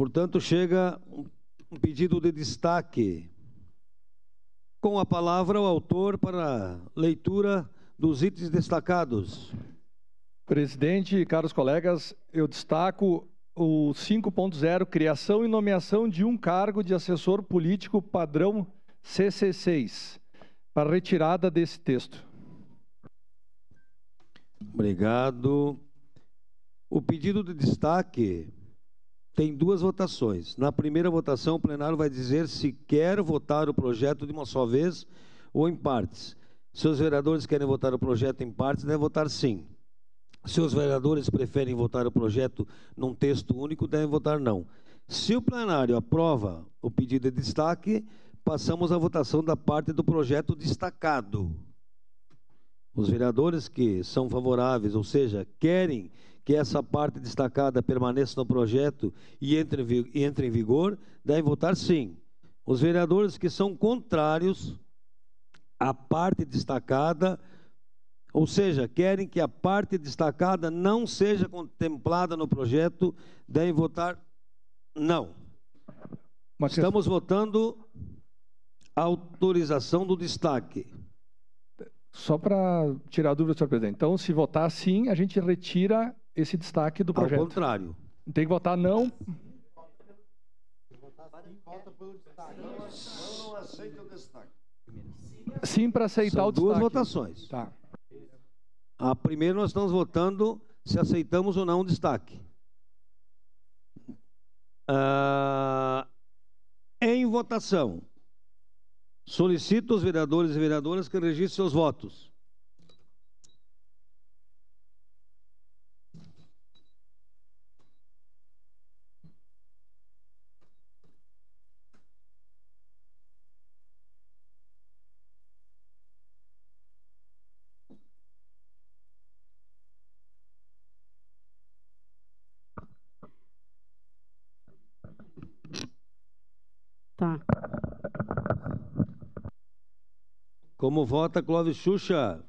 Portanto, chega um pedido de destaque. Com a palavra, o autor para leitura dos itens destacados. Presidente, caros colegas, eu destaco o 5.0, criação e nomeação de um cargo de assessor político padrão CC6, para retirada desse texto. Obrigado. O pedido de destaque tem duas votações. Na primeira votação, o plenário vai dizer se quer votar o projeto de uma só vez ou em partes. Se os vereadores querem votar o projeto em partes, devem votar sim. Se os vereadores preferem votar o projeto num texto único, devem votar não. Se o plenário aprova o pedido de destaque, passamos à votação da parte do projeto destacado. Os vereadores que são favoráveis, ou seja, querem que essa parte destacada permaneça no projeto e entre em vigor, devem votar sim. Os vereadores que são contrários à parte destacada, ou seja, querem que a parte destacada não seja contemplada no projeto, devem votar não. Estamos votando a autorização do destaque. Só para tirar a dúvida, senhor presidente. Então, se votar sim, a gente retira esse destaque do projeto. Ao contrário. Tem que votar não. Não aceita o destaque. Sim, para aceitar São o destaque. duas votações. Tá. A primeira nós estamos votando se aceitamos ou não o destaque. Em votação, solicito aos vereadores e vereadoras que registrem seus votos. Tá. Como vota Clóvis Xuxa?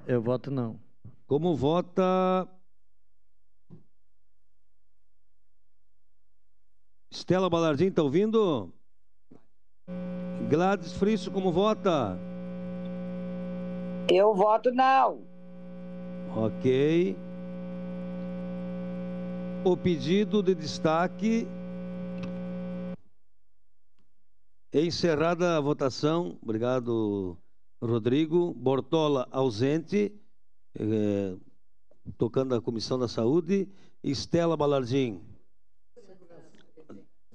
Eu voto não. Como vota Estela Balardim, está ouvindo? Gladys Frisso, como vota? Eu voto não. Ok. O pedido de destaque. Encerrada a votação. Obrigado, Rodrigo. Bortola, ausente. Tocando a Comissão da Saúde. Estela Balardim.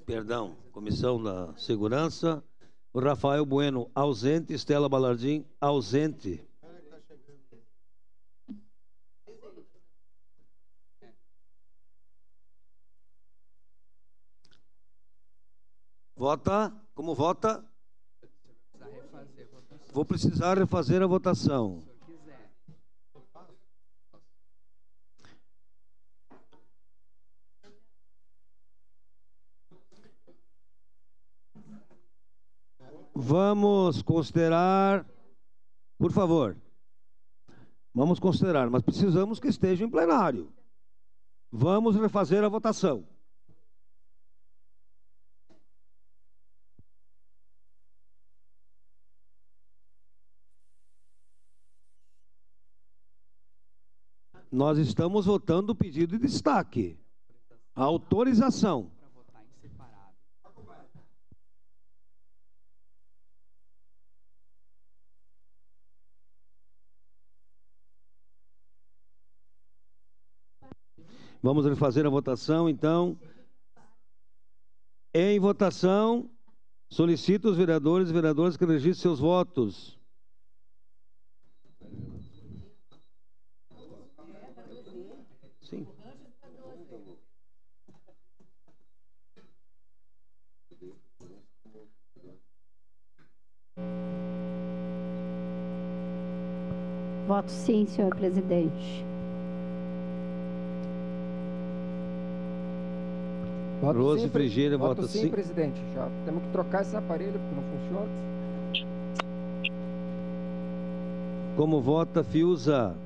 Perdão, Comissão da Segurança. O Rafael Bueno, ausente. Estela Balardim, ausente. Vota? Como vota? Vou precisar refazer a votação. Vamos considerar, por favor. Vamos considerar, mas precisamos que esteja em plenário. Vamos refazer a votação. Nós estamos votando o pedido de destaque. A autorização. Vamos refazer a votação, então. Em votação, solicito os vereadores e vereadoras que registrem seus votos. Sim. Voto sim, senhor presidente. Rose Frigeira, vota sim. Sim, presidente. Já temos que trocar esse aparelho porque não funciona. Como vota Fiuza?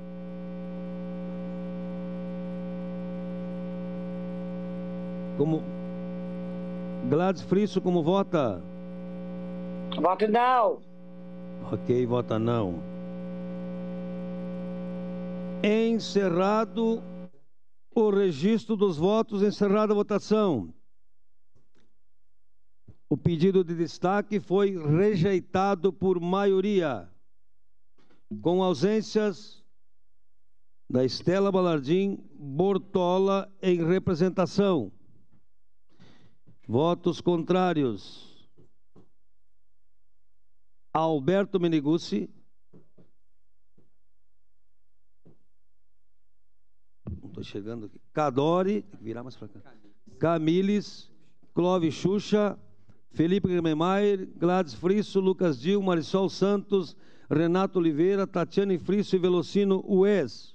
Como Gladys Frisso, como vota? Voto não. Ok, vota não. Encerrado o registro dos votos, encerrada a votação. O pedido de destaque foi rejeitado por maioria, com ausências da Estela Balardim Bortola em representação. Votos contrários: Alberto Meneguzzi, não estou chegando aqui, Cadore, virar mais para cá, Camiles, Clóvis Xuxa, Felipe Grememaier, Gladys Frisso, Lucas Dil, Marisol Santos, Renato Oliveira, Tatiane Frisso e Velocino Ues.